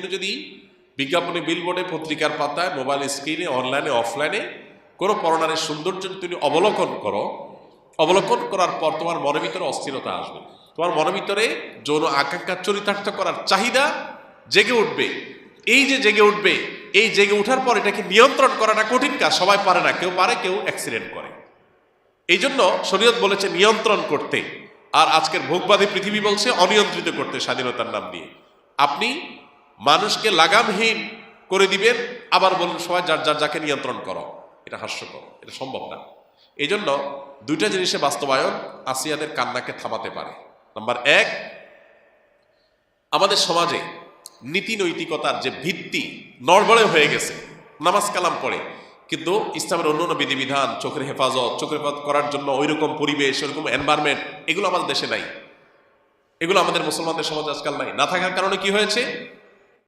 তুমি যদি বিজ্ঞাপনে, বিলবোর্ডে, পত্রিকার পাতায়, মোবাইল স্ক্রিনে, অনলাইনে, অফলাইনে কোনো পরনারীর সৌন্দর্য তুমি অবলোকন করো, অবলোকন করার পর তোমার মনের ভিতরে অস্থিরতা আসবে, তোমার মনের ভিতরে যৌন আকাঙ্ক্ষা চরিতার্থ করার চাহিদা জেগে উঠবে। এই যে জেগে উঠবে, এই জেগে ওঠার পর এটাকে নিয়ন্ত্রণ করাটা কঠিন কাজ, সবাই পারে না, কেউ পারে, কেউ অ্যাক্সিডেন্ট করে। এই জন্য শরীয়ত বলেছে নিয়ন্ত্রণ করতে, আর আজকের ভোগবাদী পৃথিবী বলছে অনিয়ন্ত্রিত করতে, স্বাধীনতার নাম দিয়ে। আপনি মানুষকে লাগামহীন করে দিবেন, আবার বলুন সবাই যার যার যাকে নিয়ন্ত্রণ করো, এটা হাস্যকর, এটা সম্ভব না। এই জন্য দুইটা জিনিসে বাস্তবায়ন আসিয়াদের কান্নাকে থামাতে পারে। নাম্বার এক, আমাদের সমাজে নীতি নৈতিকতার যে ভিত্তি নড়বড়ে হয়ে গেছে, নামাজ কালাম পড়ে কিন্তু ইসলামের অন্যান্য বিধিবিধান, চোখের হেফাজত করার জন্য ওইরকম পরিবেশ, ওইরকম এনভায়রনমেন্ট, এগুলো আমাদের দেশে নাই, এগুলো আমাদের মুসলমানদের সমাজে আজকাল নাই। না থাকার কারণে কি হয়েছে,